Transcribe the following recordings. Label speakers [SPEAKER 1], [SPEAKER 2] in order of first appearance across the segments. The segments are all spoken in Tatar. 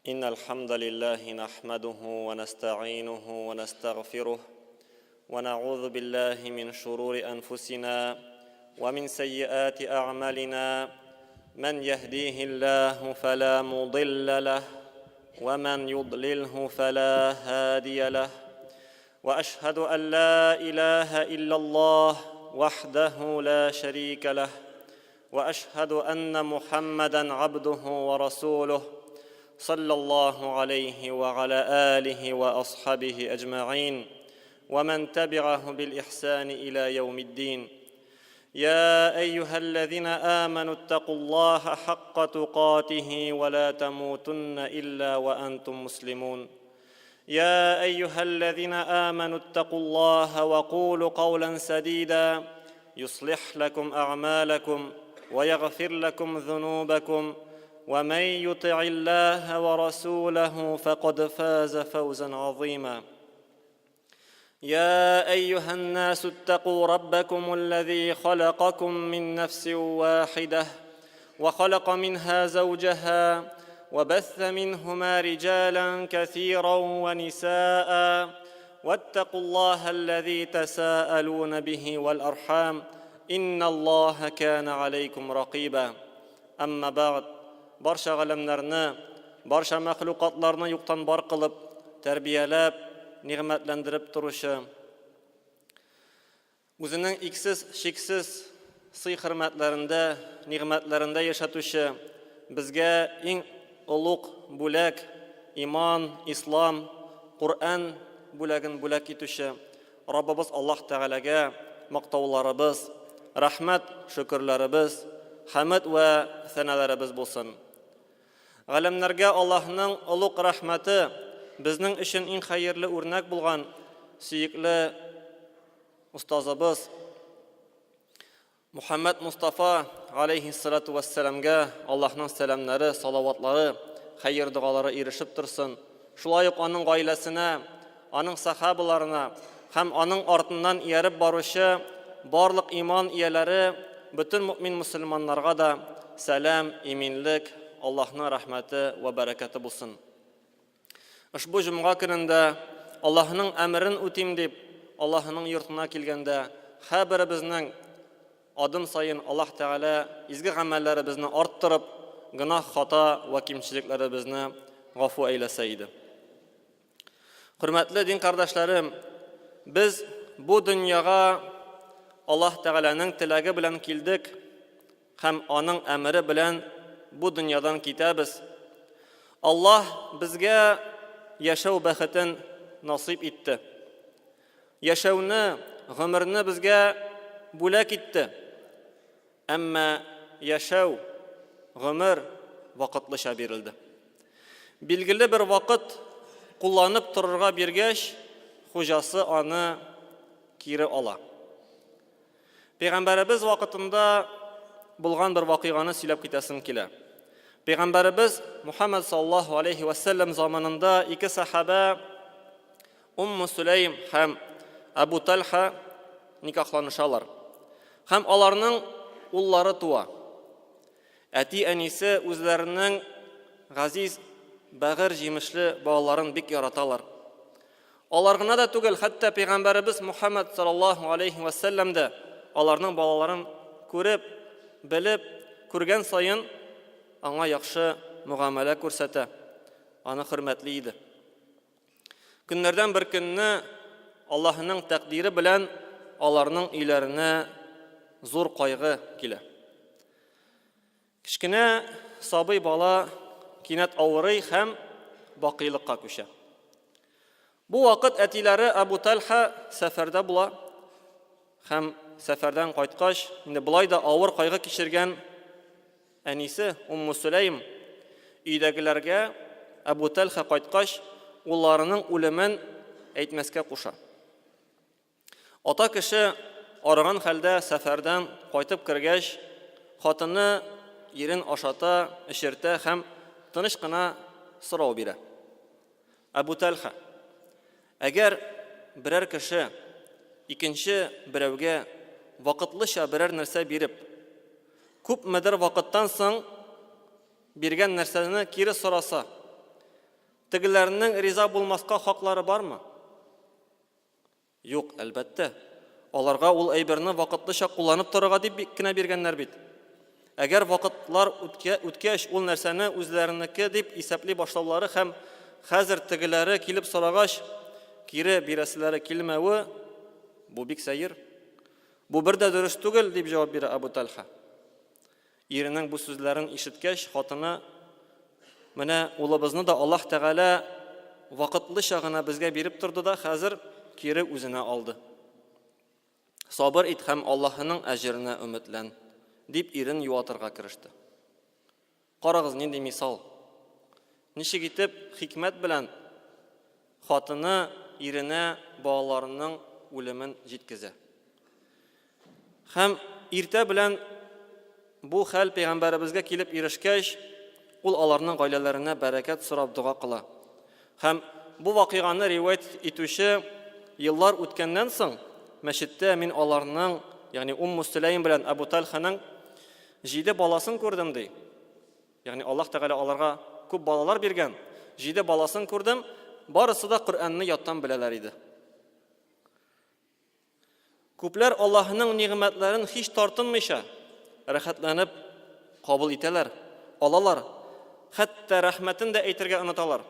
[SPEAKER 1] إن الحمد لله نحمده ونستعينه ونستغفره ونعوذ بالله من شرور أنفسنا ومن سيئات أعمالنا من يهديه الله فلا مضل له ومن يضلله فلا هادي له وأشهد أن لا إله إلا الله وحده لا شريك له وأشهد أن محمدًا عبده ورسوله صلى الله عليه وعلى آله وأصحابه أجمعين ومن تبعه بالإحسان إلى يوم الدين. يا أيها الذين آمنوا اتقوا الله حق تقاته ولا تموتن إلا وأنتم مسلمون. يا أيها الذين آمنوا اتقوا الله وقولوا قولا سديدا يصلح لكم أعمالكم ويغفر لكم ذنوبكم ومن يطع الله ورسوله فقد فاز فوزا عظيما. يا أيها الناس اتقوا ربكم الذي خلقكم من نفس واحدة وخلق منها زوجها وبث منهما رجالا كثيرا ونساء واتقوا الله الذي تساءلون به والأرحام إن الله كان عليكم رقيبا. أما بعد barcha g'alamlarni, barcha mahluqotlarni yo'qdan bor qilib, tarbiyalab, ne'matlantirib turishi, o'zining iksiz, cheksiz siy-hurmatlarida, ne'matlarida yashatushi, bizga eng ulug' bo'lak iymon, islom, Qur'on bo'lagin bo'lak etishi, Robbimiz Alloh taolaga maqtovlarimiz, rahmat, shukrlarimiz, hamd va sanalarimiz bo'lsin. G'alamlarga Allohning ulug' rahmati bizning uchun eng xayrli o'rnak bo'lgan suyukli ustozimiz Muhammad Mustafa alayhissalatu vassalamga Allohning salomlari, salovatlari, xayr duolari erishib tursin. Shulayq uning oilasina, uning sahobalarına ham uning ortidan erib boruvchi barliq iymon egilari, bütün mu'min musulmonlarga da salam, eminlik, Allohning rahmati va barakati bo'lsin. Ushbu jum'a kunida Allohning amrini o'tim deb Allohning yurtiga kelganda har birimizning odim sayin Alloh taolo izgi amallarimizni orttirib, gunoh, xato va kimchiliklarimizni g'afu aylasaydi. Hurmatli din qardoshlarim, biz bu dunyoga Alloh taolaning tilagi bilan keldik, ham uning amri bilan bu dunyodan ketamiz. Alloh bizga yashaw baxtin nasib etdi. Yashawni, umrni bizga bo'lak etdi. Ammo yashaw, umr vaqtlicha berildi. Belgili bir vaqt qo'llanib tururga bergach, xo'jasi uni kiri ola. Peygamberimiz vaqtında bulgan bir vaqigani söylep ketasim kela. Peygamberimiz Muhammed sallallahu aleyhi ve sellem zamanında iki sahaba Ummu Süleym hem Abu Talha nikahlanışalar. Hem alarının ulları tuva. Әти әнисе үзләренең газиз, бәгыр җимешле балаларын бик яраталар. Алар гына да түгел, хәтта Пәйгамбәрбез Мухаммад саллаллаху алейхи ва саллям да аларның балаларын күреп, белеп, күргән сайын аңа яхшы мугамәлә күрсәтә. Аны хөрмәтле иде. Көннәрдән бер көнне Аллаһның тәкъдире белән аларның өйләренә зур кайгы килә. Кичкенә сабый бала кинәт авырый һәм бакыйлыкка күчә. Бу вакыт әтиләре Абу Талха сәфәрдә була һәм сәфәрдән кайткач, инде булай да авыр кайгы кичергән әнисе Умму Сүлейм өйдәгеләргә Абу Талха кайткач, улларының үлемен әйтмәскә куша. Ата кеше арыган хәлдә сәфәрдән кайтып кергәч, хатыны ирен ашата, эшертә һәм тыныч кына сорау бирә. Абу Талха, әгәр берәр кеше икенче берәүгә вакытлыча берәр нәрсә биреп, күп мәдәр вакыттан соң биргән нәрсәне кире сораса, Тегеләрнең риза булмаска хаклары бармы? Юк, әлбәттә. Аларга ул әйберне вакытлыча кулланып торырга дип кенә биргәннәр бит. Әгәр вакытлар үткәч ул нәрсәне үзләренеке дип исәпли башлаулары һәм хәзер тегеләре килеп сорагач кире бирәселәре килмәве, бу бик сәер. Бу бер дә дөрес түгел дип җавап бирә Абу Талха. Иренең бу сүзләрен ишеткәч, хатыны: "Менә улыбызны да Аллаһ Тәгалә вакытлыча гына безгә биреп торды да, хәзер кире үзенә алды. Сабыр ит һәм Аллаһының әҗеренә өметлән", дип ирен юатырга кереште. Карагыз, нинди мисал. Ничек итеп хикмәт белән хатыны иренә балаларының үлемен җиткезә. Һәм иртә белән бу хәл пәйгамбәребезгә килеп ирешкәч, ул аларның гаиләләренә бәрәкәт сорап дуга кыла. Һәм бу вакыйганы риваят итүче еллар үткәннән соң мәчеттә мин аларның, ягъни Суләйм белән Абу Талханың 7 баласын күрдем ди. Ягъни Аллаһ Тәгалә аларга күп балалар биргән. 7 баласын күрдем, барысы да Коръәнне яттан беләләр иде. Күпләр Аллаһның нигъмәтләрен һич тартынмыйча, рәхәтләнеп кабул итәләр, алалар, хәтта рәхмәтен дә әйтергә оныталар.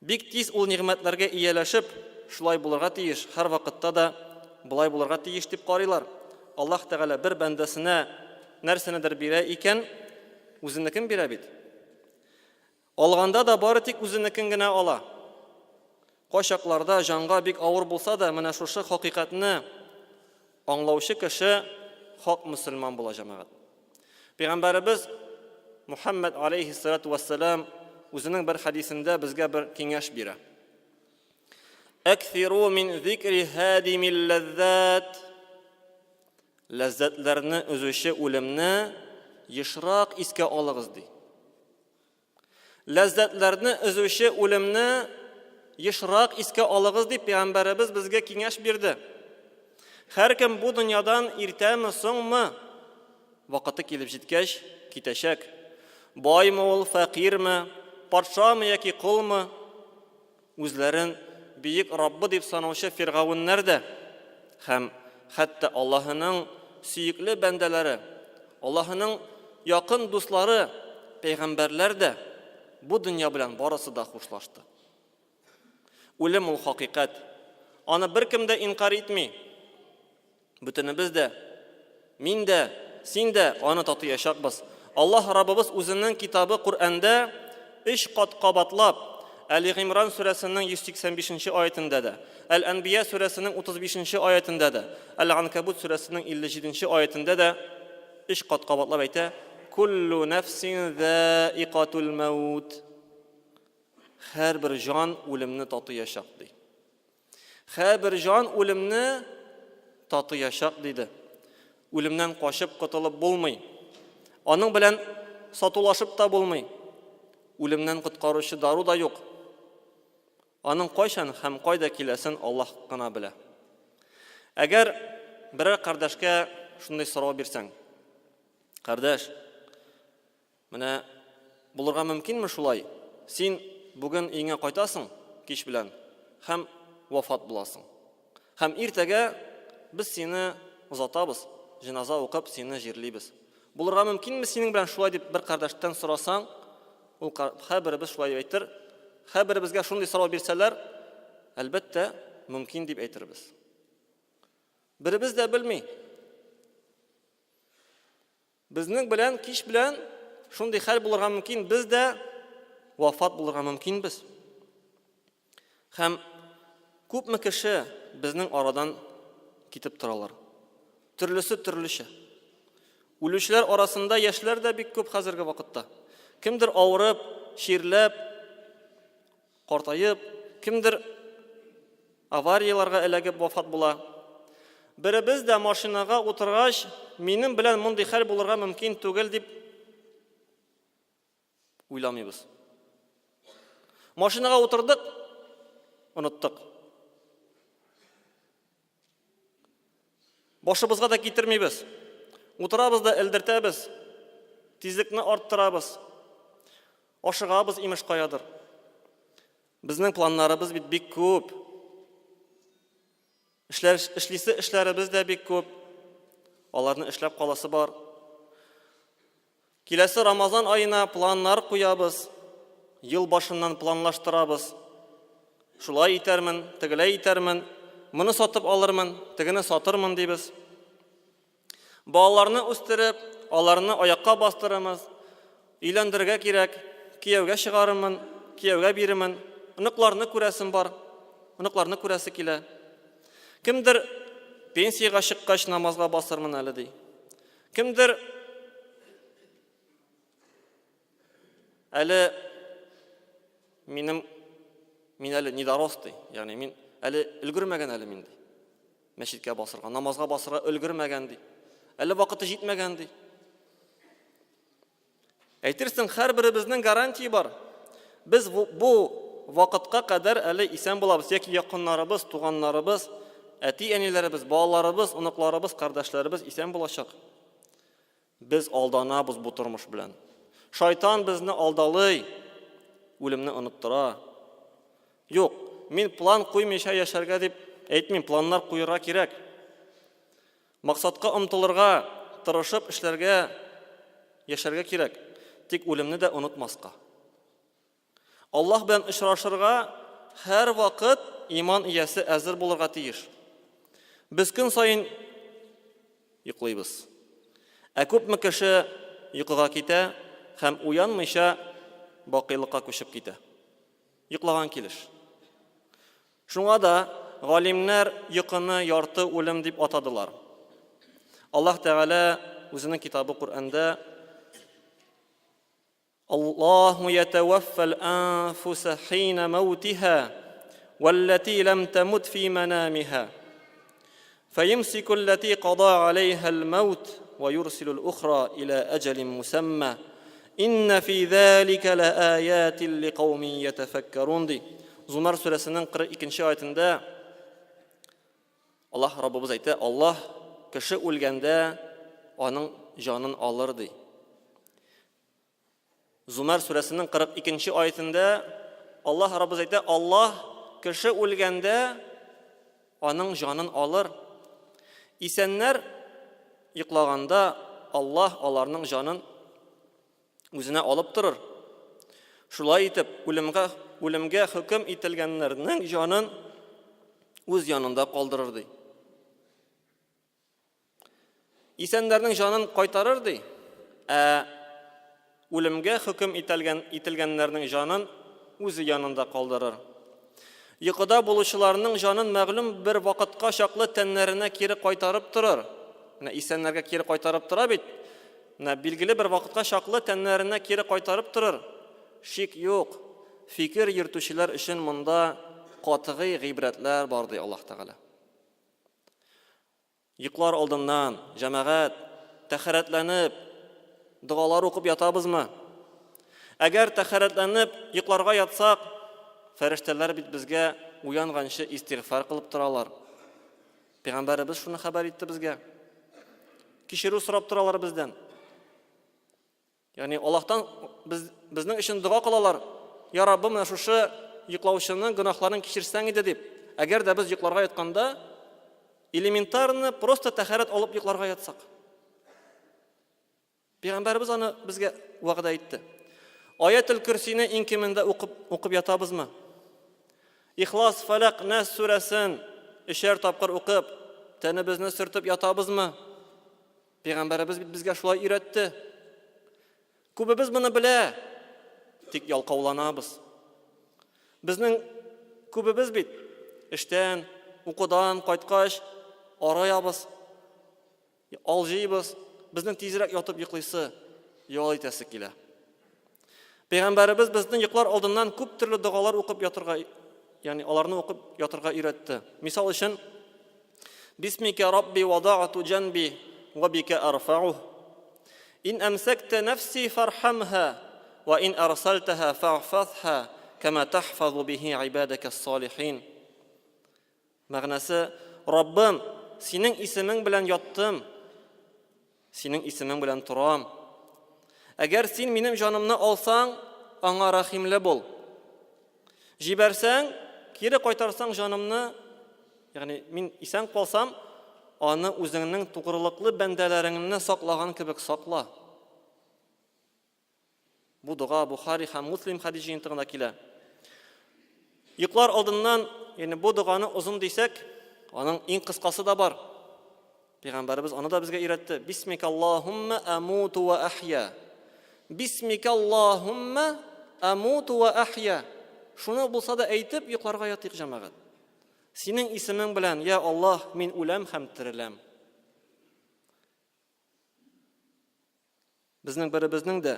[SPEAKER 1] Бик тиз ул нигъмәтләргә ияләшеп, шулай булырга тиеш, һәр вакытта да булай булырга тиеш дип карыйлар. Аллаһ Тәгалә бер бәндәсенә нәрсәнедер бирә икән, үзенекен бирә бит. Алганда да бары тик үзенекен генә ала. Кайчакларда җанга бик авыр булса да, менә шушы хакыйкатьне аңлаучы кеше хак мөселман була җәмәгать. Пәйгамбәребез Мухаммад алейхиссалату вассалам үзенең бер хадисендә безгә бер киңәш бирә. Акфиру мин зикри хадимил лаззат. Ләззәтләрне үзүче үлемне ешрак искә алыгыз ди. Ләззәтләрне үзүче үлемне ешрак искә алыгыз дип пәйгамбәребез безгә киңәш бирде. Һәркем бу дөньядан иртәме, соңмы вакыты килеп җиткәч китәчәк. Байлымы ул, фәкыйрме, патшамы яки кулмы, үзләрен бийек Раббы дип санаучы фиргавеннәр дә һәм хәтта Аллаһының сөекле бәндәләре, Аллаһының якын дуслары, пәйгамбәрләр дә бу дөнья белән барысы да хушлашты. Үлем ул хакыйкать. Аны беркем дә инкар итми. Бүтенебез дә, мин дә, син дә аны татыячакбыз. Аллаһ Раббыбыз үзенең китабы Коръәндә 3 кат кабатлап, Әл-Гимран сүрәсенең 185-нче аятында да, Әл-Анбия сүрәсенең 35-нче аятында да, Әл-Анкабут сүрәсенең 57-нче аятында да 3 кат кабатлап әйтә: "Куллу нафсин заиқатул маут". Һәрбер җан үлемне татыячак ди. Һәрбер җан үлемне татыячак диде. Үлемнән качып котылып булмый. Аның белән сатулашып та булмый. Үлемнән коткаручы дару да юк. Аның кайчан һәм кайда киләсен Аллаһ гына белә. Әгәр берәр кардәшкә шундый сорау бирсәң: "Кардәш, менә булырга мөмкинме шулай? Син бүген өеңә кайтасың кич белән һәм вафат буласың. Һәм иртәгә без сине узатабыз, җиназа укып сине җирлибез. Булырга мөмкинме синең белән шулай дип бер кардәштән сорасаң, ул һәрберебез шулай дип әйтер. Һәрберебезгә шундый сорау бирсәләр, әлбәттә мөмкин дип әйтербез. Беребез дә белми. Безнең белән кич белән шундый хәл булырга мөмкин, без дә вафат булырга мөмкинбез. Һәм күпме кеше безнең арадан китеп торалар. Төрлесе төрлечә. Үлүчләр арасында яшьләр дә бик күп хәзерге вакытта. Кемдер авырып, ширләп, картайып, кемдер аварияларга эләгеп вафат була. Беребез дә машинага утыргач, минем белән мондый хәл булырга мөмкин түгел дип уйламыйбыз. Машинага утырдык, оныттык. Башыбызга да китермибез. Утырабыз да элдертәбез. Тизлекне арттырабыз. Ашыгабыз имеш каядыр. Безнең планнарыбыз бит бик күп. Эшләребез дә бик күп. Аларны эшләп каласы бар. Киләсе Рамазан аена планнар куябыз. Ел башыннан планлаштырабыз. Шулай итәрмен, тегеләй итәрмен, моны сатып алырмын, тегене сатырмын дибез. Балаларны үстереп, аларны аякка бастырырмыз. Өйләндерергә кирәк, кияүгә чыгарырмын, кияүгә бирермен. Оныкларны күрәсем бар, оныкларны күрәсе килә. Кемдер пенсияга чыккач намазга басырмын әле ди. Кемдер әле мин әле недоросный, ягъни мин әле өлгермәгән әле мин ди. Мәчеткә басырга, намазга басырга өлгермәгән ди. Әле вакыты җитмәгән ди. Әйтерсең, һәрберебезнең гарантия бар. Без бу вакытка кадәр әле исән булабыз, яки якыннарыбыз, туганнарыбыз, әти-әниләребез, балаларыбыз, оныкларыбыз, кардәшләребез исән булачак. Без алданабыз бу тормыш белән. Шайтан безне алдалый, үлемне оныттыра. Юк, мин план куймыйча яшәргә дип әйтмим, планнар куярга кирәк. Максатка омтылырга, тырышып эшләргә, яшәргә кирәк. Тик үлемне дә онытмаска. Аллаһ белән очрашырга һәр вакыт иман иясе әзер булырга тиеш. Без көн сайын йоклыйбыз. Күпме кеше йокыга китә һәм уянмыйча бакыйлыкка күчеп китә. Йоклаган килеш. Шуңа да галимнәр йокыны ярты үлем дип атадылар. Аллаһ Тәгалә үзенең китабы Куръанда Аллаһу ятаваффал анфуса хина маутиха валлати лам тамут фи манамиха фayumsiku allati qada 'alayha al-maut wa yursilu al-ukhra ila ajalin musamma inna fi dhalika laayatin liqaumin yatafakkarun. Zumar surəsinin 42-ci ayətində Allah Rabbimiz әйтә, Allah кеше үлгәндә аның җанын алыр ди. Zumar surəsinin 42-ci ayətində Allah Rabbimiz әйтә, Allah кеше үлгәндә аның җанын алыр. Исәннәр йоклаганда Allah аларның җанын үзенә алып торыр. Шулай итеп, үлемгә хөкем ителгәннәрнең җанын үз янында калдырыр ди. Исәннәрнең җанын кайтарыр ди. Үлемгә хөкем ителгәннәрнең җанын үз янында калдырыр. Йокыда булучыларның җанын мәгълүм бер вакытка чаклы тәннәренә кире кайтарып торыр. Исәннәргә кире кайтарып тора бит. Билгеле бер вакытка чаклы тәннәренә кире кайтарып торыр. Шик юк. Фикер йөртүчеләр өчен монда катгый гыйбрәтләр бар ди Аллаһ Тәгалә. Йоклар алдыннан җәмәгать тәһарәтләнеп дуалар укып ятабызмы? Әгәр тәһарәтләнеп йокларга ятсак, фәрештәләр бит безгә уянганчы истигъфар кылып торалар. Пәйгамбәребез шуны хәбәр итте безгә. Кичерү сорап торалар бездән. Ягъни Аллаһтан безнең өчен дуа кылалар. Я Раббым, менә шушы йоклаучының гөнаһларын кичерсәң иде дип. Әгәр дә без йокларга ятканда элементарны просто тәһарәт алып йокларга ятсак. Пәйгамбәребез аны безгә вәгъдә итте. Аятул Курсине иң кимендә укып ятабызмы? Ихлас, Фалак, Нас сүрәсен 3 тапкыр укып, тәнебезне сөртеп ятабызмы? Пәйгамбәребез бит безгә шулай өйрәтте. Күбебез моны белә, тик ялкауланабыз. Безнең күбебез бит эштән, укудан кайткач араябыз, алҗыйбыз. Безнең тизрәк ятып йоклыйсы, ял итәсе килә. Пәйгамбәребез безнең йоклар алдыннан күп төрле дуалар укып ятырга, ягъни аларны укып ятырга өйрәтте. Мисал өчен: Бисмика Рабби вадa'tu janbi wa bika arfa'uh. In amsakta nafsi farhamha wa in arsaltaha fa'fadhha kama tahfazu bihi ibadaka as-salihin. Мәгънәсе: Раббым, синең исемең белән яттым, синең исемең белән торам. Әгәр син минем җанымны алсаң, аңа рахимле бул. Җибәрсәң, кире кайтарсаң җанымны, ягъни мин исән калсам, аны үзеңнең тугрылыклы бәндәләреңне саклаган кебек сакла. Бу дуга Бухари һәм Муслим хадис җыентыгында килә. Йоклар алдыннан, яни бу дуганы узун дисәк, аның иң кыскасы да бар. Пәйгамбәрбез аны да безгә өйрәтте. Бисмикаллаһумма амуту ва ахья. Бисмикаллаһумма амуту ва ахья. Шуны булса да әйтеп йокларга ятыйк җәмәгать. Синең исемең белән, я Аллаһ, мин үләм һәм тереләм. Безнең беребезнең дә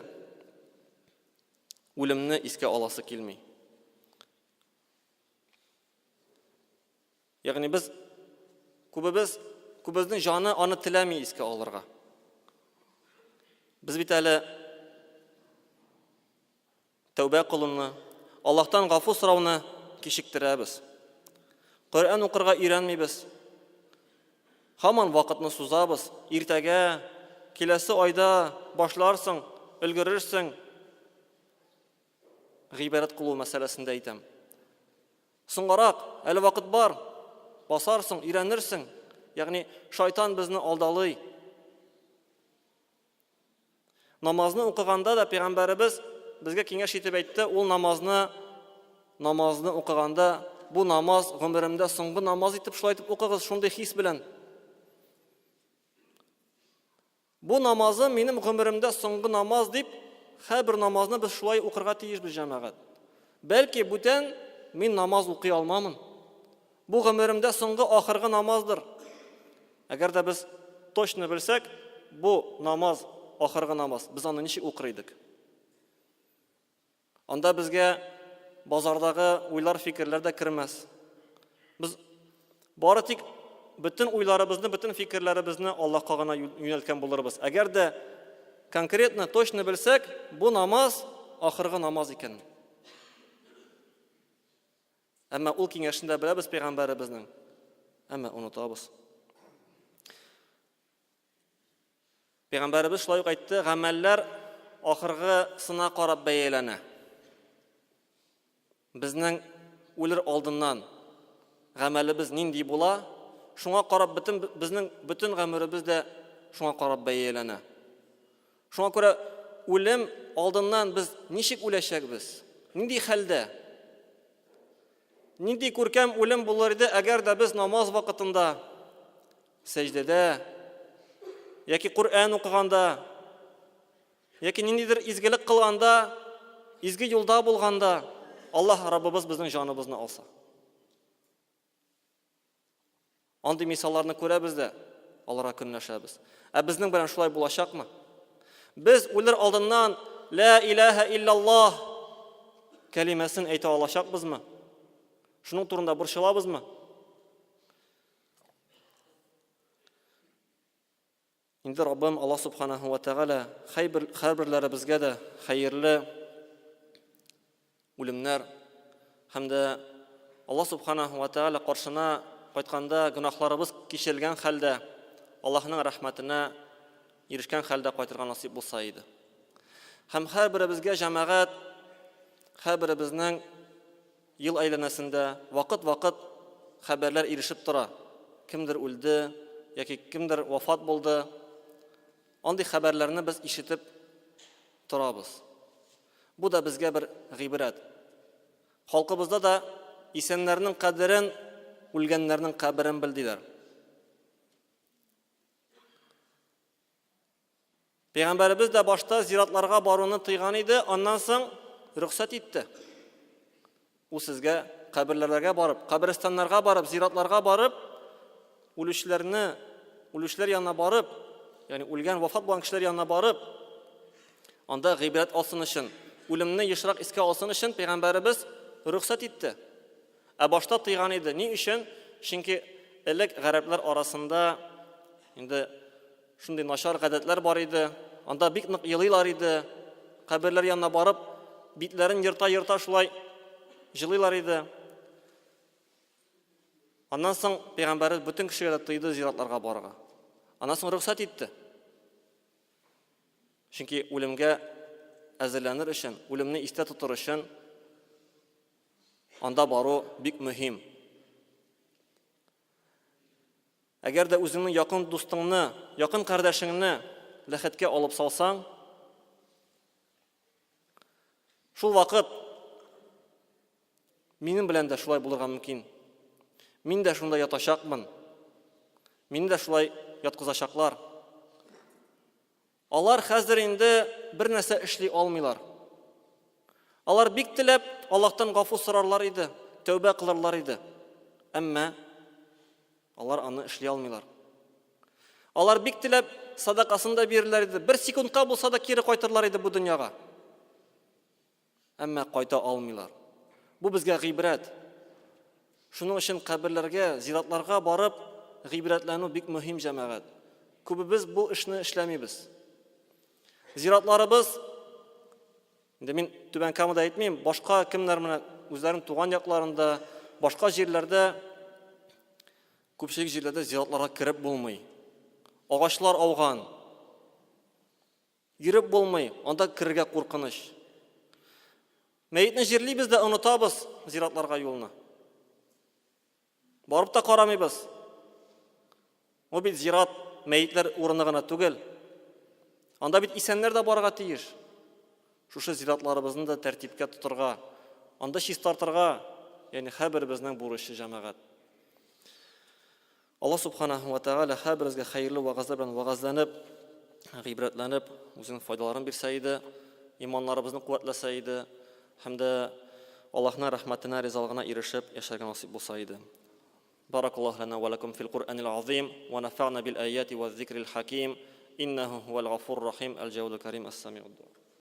[SPEAKER 1] үлемне искә аласы килми. Ягъни без күбезнең җаны аны теләми искә алырга. Без бит әле тәүбә кылуны, Аллаһтан гафу сорауны кичектерәбез. Коръән укырга өйрәнмибез. Һаман вакытны сузабыз. Иртәгә, киләсе айда башларсың, өлгерерсең. Гыйбарат кылу мәсьәләсендә әйтәм. Соңгарак, әле вакыт бар. Басарсың, өйрәнерсең. Ягъни шайтан безне алдалый. Намазны укыганда да Пәйгамбәрбез безгә киңәш итеп әйтте, ул намазны укыганда, бу намаз гомеремдә соңгы намаз итеп шулай итеп укыгыз, шундый хис белән. Бу намазы минем гомеремдә соңгы намаз дип, һәрбер намазны без шулай укырга тиешбез җәмәгать. Бәлки бүтән мин намаз укый алмамын. Бу гомеремдә соңгы ахыргы намаздыр. Әгәр дә без точно белсәк, бу намаз ахыргы намаз. Без аны ничек укыр идек? Анда безгә базардагы уйлар, фикерләр дә кермәс. Без бары тик bütün уйларыбызны, bütün фикерләребезне Аллаһка гына юнәлткән булырбыз. Әгәр дә конкретно, точно белсәк, бу намаз ахыргы намаз икән. Әмма ул киңәшендә беләбез Пәйгамбәребезнең. Әмма онытабыз. Пәйгамбәребез шулай ук әйтте, гамәлләр ахыргысына карап бәяләнә. Безнең үлер алдыннан гамәлебез нинди була, шуңа карап безнең bütün гомеребез дә шуңа карап бәяләнә. Шуңа күрә үлем алдыннан без ничек үләчәкбез? Нинди хәлдә? Нинди күркәм үлем булыр иде, әгәр дә без намаз вакытында, сәҗдәдә, яки Коръән укыганда, яки ниндидер изгелек кылганда, изге юлда булганда, Аллаһ Раббыбыз безнең җаныбызны алса. Андый мисалларны күрәбез дә, аларга көнләшәбез. Ә безнең белән шулай булачакмы? Без үлер алдыннан ла илаха иллаллаһ кәлимәсен әйтә алачакбызмы? Шуның турында борчылабызмы? Инде Раббым Аллаһ субханаһу ва тәгалә һәрберләребезгә дә хәерле үлемнәр һәм дә Аллаһ субханаһу ва тәгалә каршына кайтканда гөнаһларыбыз кичерелгән хәлдә Аллаһның рәхмәтенә ирешкән хәлдә кайтырга насип булса иде. Һәм һәрберебезгә җәмәгать, һәрберебезнең ел әйләнәсендә вакыт-вакыт хәбәрләр ирешеп тора. Кемдер үлде, яки кемдер вафат булды. Андый хәбәрләрне без ишетеп торабыз. Бу да безгә бер гыйбрәт. Халкыбызда да исәннәрнең кадерен, үлгәннәрнең каберен белдиләр. Пәйгамбәрбез дә башта зиратларга баруны тыйган иде, аннан соң рөхсәт итте. Ул сезгә каберләргә барып, каберстаннарга барып, зиратларга барып, үлүчләр янына барып, ягъни үлгән, вафат булган кешеләр янына барып, анда гыйбрәт алсын өчен, үлемне ешрак искә алсын өчен Пәйгамбәрбез рөхсәт итте. Ә башта тыйган иде. Ни өчен? Чөнки элек гарәпләр арасында инде шундый начар гадәтләр бар иде. Анда бик нык елыйлар иде. Каберләр янына барып, битләрен йырта шулай җылыйлар иде. Аннан соң Пәйгамбәрбез бүтән кешегә тыйды зиратларга барырга. Аннан соң рөхсәт итте. Чөнки үлемгә әзерләнер өчен, үлемне истә тотыр өчен анда бару бик мөһим. Әгәр дә үзеңнең якын дустыңны, якын кардәшеңне ләхеткә алып салсаң, шул вакыт минем белән дә шулай булырга мөмкин. Мин дә шунда ятачакмын. Мине дә шулай яткызачаклар. Алар хәзер инде бер нәрсә эшли алмыйлар. Алар бик теләп Аллаһтан гафу сорарлар иде, тәүбә кылырлар иде. Әмма алар аны эшли алмыйлар. Алар бик теләп садакасын да бирерләр иде. Бер секундка булса да кире кайтырлар иде бу дөньяга. Әмма кайта алмыйлар. Бу безгә гыйбрәт. Шуның өчен каберләргә, зиратларга барып гыйбрәтләнү бик мөһим җәмәгать. Күбебез бу эшне эшләмибез. Зиратларыбыз, инде мин Түбән Камада әйтмим, башка кемнәр менә үзләренең туган якларында, башка җирләрдә, күпчелек җирләрдә зиратларга кирип булмый. Агачлар ауган. Кирип булмый, анда кирергә куркыныч. Мәйтне җирлибез дә онытабыз зиратларга юлны. Барып та карамыйбыз. О бит зират мәйетләр урыны гына түгел. Анда бит исәннәр дә барырга тиеш. Шушы зиратларыбызны да тәртипкә тотырга, анда чистартырга, ягъни һәрберебезнең бурычы җәмәгать. Аллаһ субханаһу ва тааля һәрберебезгә хәерле вагазлар белән вагазланып, гыйбрәтләнеп, үзенең файдаларын бирсә иде, иманнарыбызны куәтләсә иде, һәм дә Аллаһның рәхмәтенә, ризалыгына ирешеп яшәргә насыйп булса иде. Баракаллаһу лана ва лакум фил Qur'анил азим ва нафa'на бил аяти ва зикрил хаким. إنه هو الغفور الرحيم الجواد الكريم السميع الدعاء